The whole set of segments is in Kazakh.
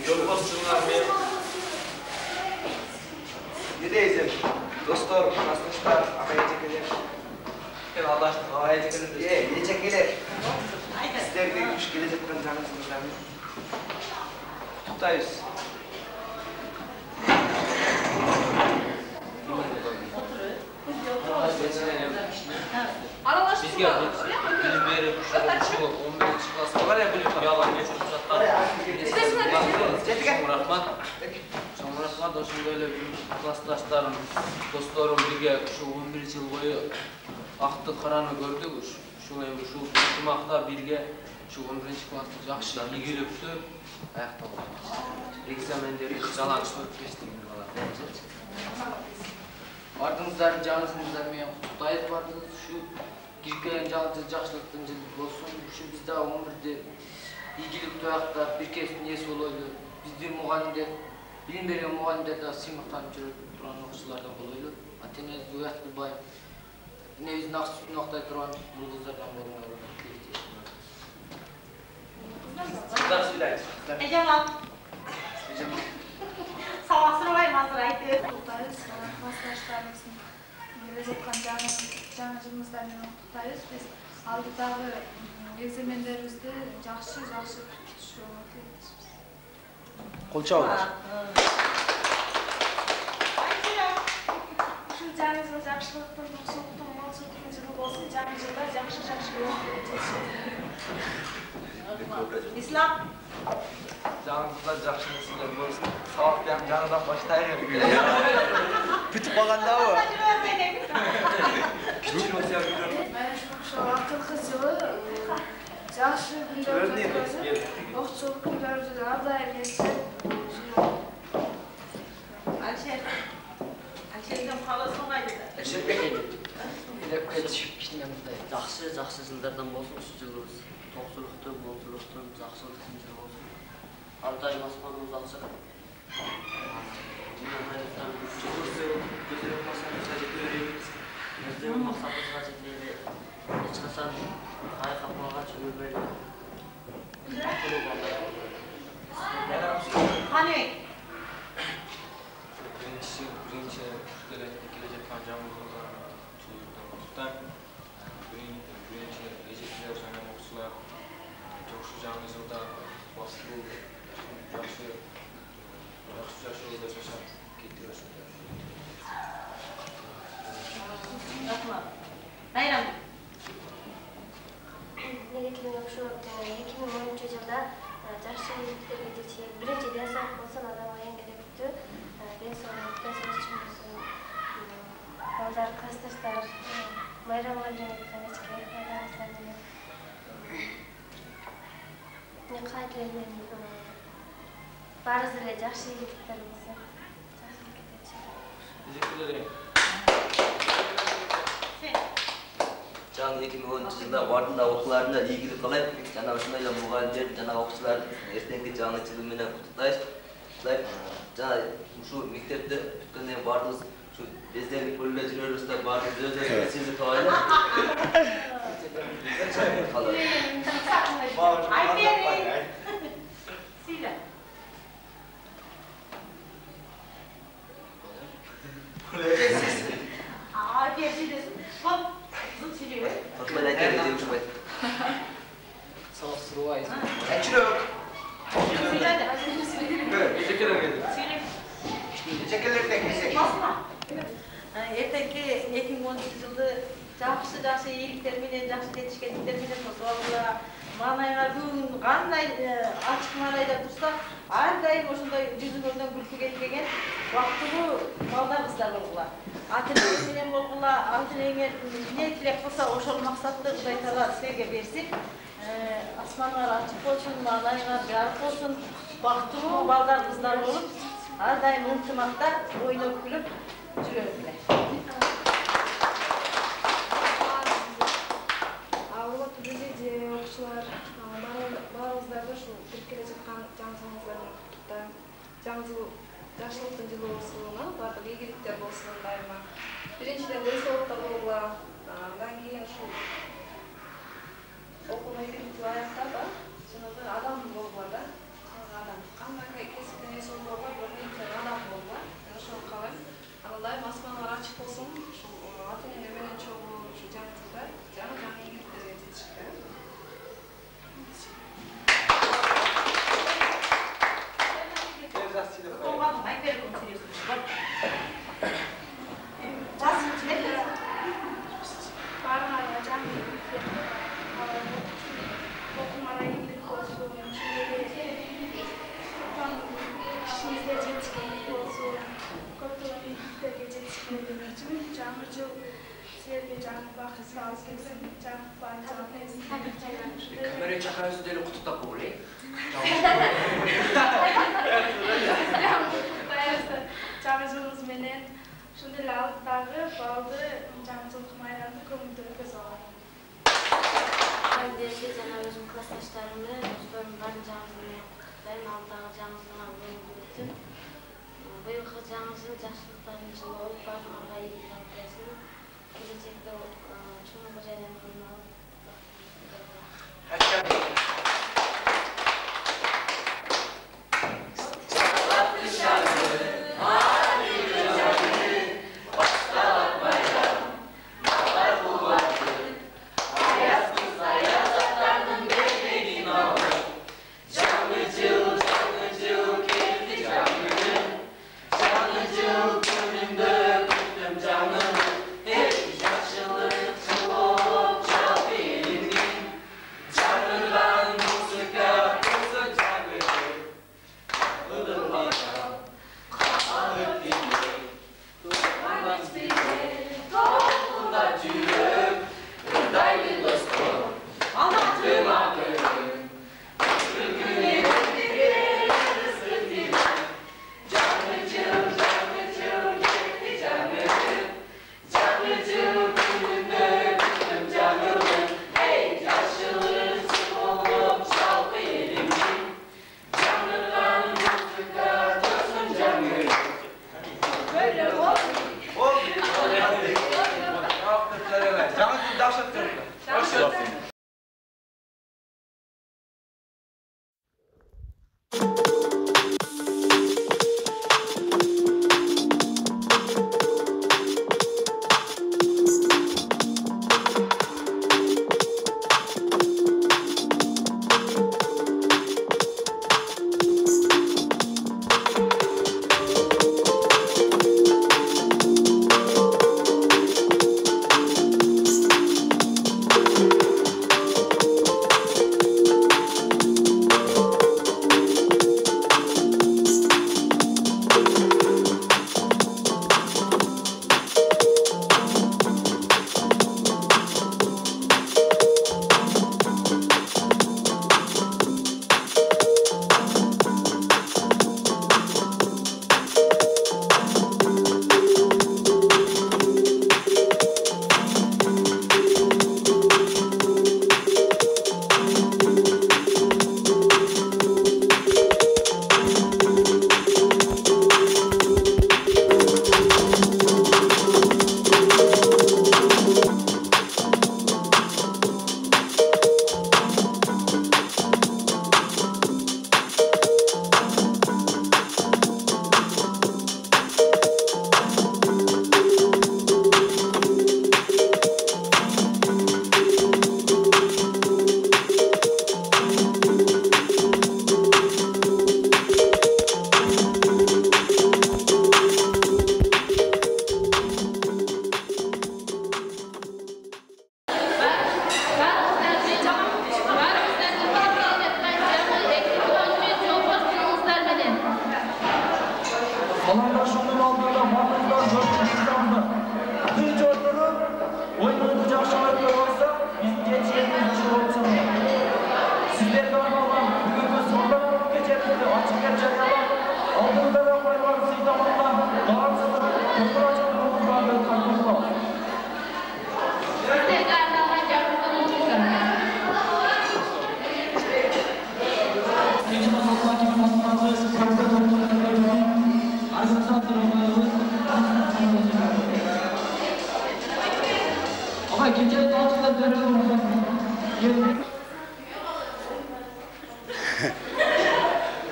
Yolbosçular ve Nedeyiz? Dostlar, arkadaşlar, ağabeyicekiler. ben adaştık, ağabeyicekiler. Yiyecekler. Sizler de güç gelecek kancanızdan. Tutayız. Bizga bilim berib, shu 11-klassda var ya, bu yalan geçip rahmat. Rahmat, oshunday эле klassdoshlarim, do'stlarim birga shu 11 yil bo'yi aqtı qarani ko'rdik. Shunday shu tumaqda birga shu 11-klassda yaxshi egilibdi. Аяқталды. Экзамендерге жалаңыш өтіп кештік. Ardınızların canısınızlar men құттықтайық бардыңыз. Şu girген жалды жақсылықтың жылы болсын. Şu bizde 11'de игілік тояқта bir кесін есі болойды. Bizde мұғалімдер, білім берген мұғалімдер де сыйлықтанып жүріп тұрған оқушылардан болойды. Атенез Дуяқты бай, невіздің нақтай тұрған бұл қыздардан болуына Sizler söyleyin. Ecemal. Sabah sırayım hazır aydı. Kutlarız. Klassdaşlarımızın gelecek жаңы жылымızdan kutlarız. Biz aldıkları egzamenlerimizde жақсы tutuşuyorlar. Kol çağırır. Şu жаңы жыл жақсылықтың, соқтың, молшылықтың жылы болсын. жаңы жылда жақсы İslam. Canınızda жақсы нәрселер болсын. Сабақтан жаңадан баштайық. Бүтіп қалғанда о. Küçük olsa Ben şu akıllı жылы жақсы күндерді көрдім. Оқытушылық күндерді әрдайым естіп Alişer'den kalası olaydı. Жақсы жылдардан болсын şu жылыбыз. Тоқсылықты, болсылықты, жақсылықтың жылы болсын. Ардайым аспанымыз ашық. Gözlerim masamıza öğreniriz. Өздерінің мақсатымызға жеткенде ешқашан қай қапмаға жүгірмейлі. Hani? Birinci gelecek kancamızda tutan birinci gecikler sonra okusular çok şu canlı yılda basılı yaxşı yolda yaşam getiriyorsun. Rahmat. Bayram. Мерекелік шу 2010 жылда жақсы мектептерге жетсек, бірінші денсаулық болсын, адамға ең керекті денсаулық үшін болсын. Балдар, классташтар, майрамға жөнеліп кәнешке, ағамыздар менен. Қайтылермен барыңыз эле жақсы игіліктер болсын. Teşekkür ederim. Жаңы 2010 жылда бардында оқуларына ийгилик кылайық. Жана ушундайлар мугалимдер, жана окуучулар эртеңки жаңы жыл менен куттуктайбыз. Жана ушу мектепте бүткөндөн бардыбыз ушу бездерди көрүлө жүрөбүз да бардыбыз өзүбүз сезип калайлы. Ayferin. Sile. Ayferin desin. Hop. Zıt siliyor. Fatma da geldi ушубайт. Салыстырбайбыз. Çürük. Siledi. Teşekkür ederim. Sile. Yiyecekler de kesek. Basma. Erteki 2010 yılda жақсы ийгиликтер менен, жақсы жетишкендиктер менен ошолорго маанайга күн кандай ачык маанайда турса, ар дайым ошондой жүзүңөрдөн күлкү кетпеген бактылуу балдар кыздар болгула. Ата-энеңер менен болгула, ата-энеңер эмне тилек кылса ошол максатты Кудай Таала силерге берсин. Асманыңар ачык болсун, маанайыңар жарык болсун, бактылуу балдар кыздар болуп, ар дайым ынтымакта ойноп күлүп жүрөңүздөр. Bizde okçular, bazıları şu Türkiye'de çıkan cansızlarını tutan, yaşlılıktan yılı olsununa, bazı ilgilikler olsun daima. Birinciden densallıkta olurlar, ben keyin şu okuma ilgilikli ayakta da, sonra da adam olurlar da, adam. Kandan жетишкен болсун, көптөгөн ийгиликтерге жетишкендер үчүн жаңы жыл силерге жаңы бакыт алып келсин, жаңы баалап Kamerayı çakarız deli kutuda koyayım. жаңы жылыбыз менен ушундай эле алдыдагы балды жаңы жылдык майрамды көңүлдүү өткөзүп алалы. Берсе жана өзүм классташтарымды, досторум баарын жаңы жыл менен куттуктайм. Алдыдагы жаңы жылыңар көңүлдүү өтсүн. Быйылкы жаңы жыл жакшылыктардын жылы болуп, баарыңарга ийгилик алып келсин. Келечекте чоң жайланып алып.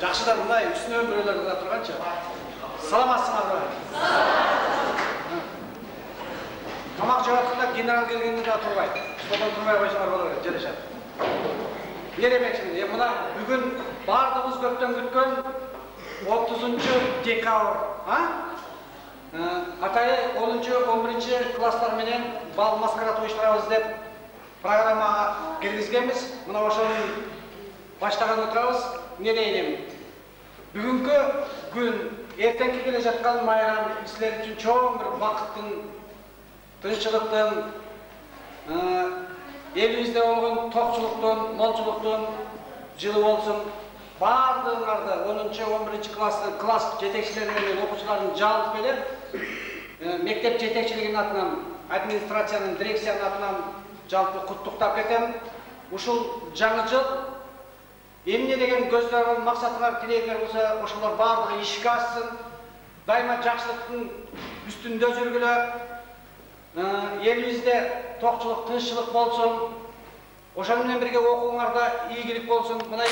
Жақшыдар мынай үстіне біреулерді тұрғанша. Саламатсыңдар. Тамақ жауапында генерал келгенде де тұрмай. Содан тұрмай қойсаңдар болады, желешат. Беремексің, мына бүгін бардығыз көптен күткен 30 декабр. Атайы 10-11 класстар менен бал маскарад ойыштырабыз деп программаға кіргізгенбіз. Мына ошоның баштаған отырабыз. Не дейін? Бүгінгі күн ertenki gele жатқан майрам силер үчүн чоң бир бакыттын, тынччылыктын, элибизде болгон токчулуктун, молчулуктун жылы болсун. Бардыгыңарды 10-11 класс жетекчилери менен окуучулардын жалпы келип, мектеп жетекчилигинин атынан, администрациянын, дирекциянын атынан жалпы куттуктап кетем. Ушул жаңы жыл эмне деген көздөр, максатыңар, тилегиңер болсо, ошолор бардыгы ишке ашсын. Дайыма жакшылыктын үстүндө жүргүлө. Элибизде токчулук, тынччылык болсун. Ошону менен бирге окууңарда ийгилик болсун. Мына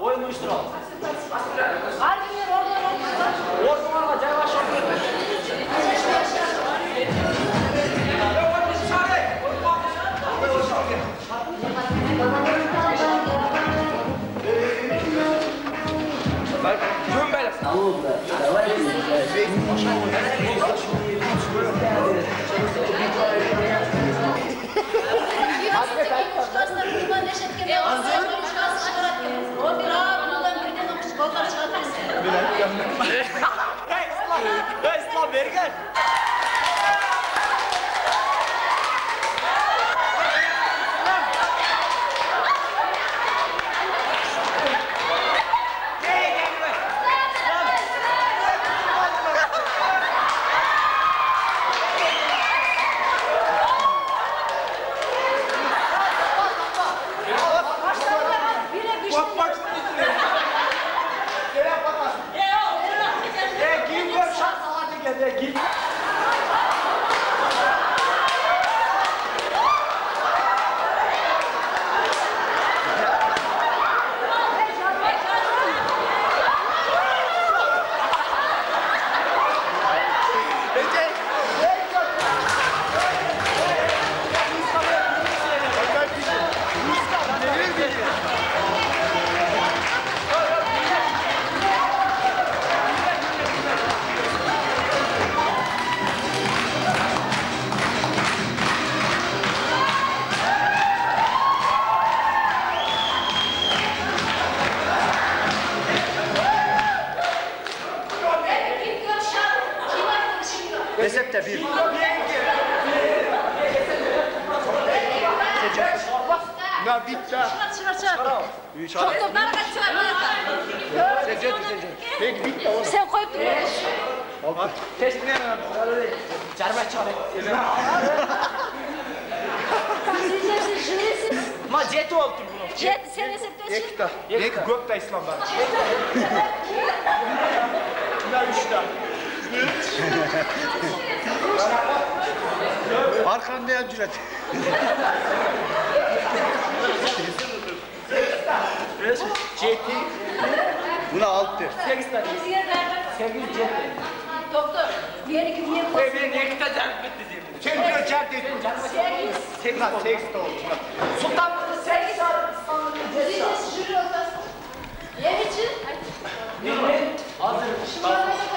oyun uyuşturalım. Argüler oradan Ortalarına caylaşalım. İslam Berger. Recepte bir. Na bitti. Çok da bana Peki bitti. sen koyup duruyorsun. Testine çarmıha çare. Ma jet oldu bunu. Jet sen receptesin. Ek gökte İslam'dan. Na üçte. Arkanda yan cüret. Jeti. Buna 6. 8 tane. 8 jet. Doktor, bir iki niye koyuyorsun? Ben ne kadar canım bitti diye. Çember çarptı. 8 oldu. Sultan 8 Yemici. hazır.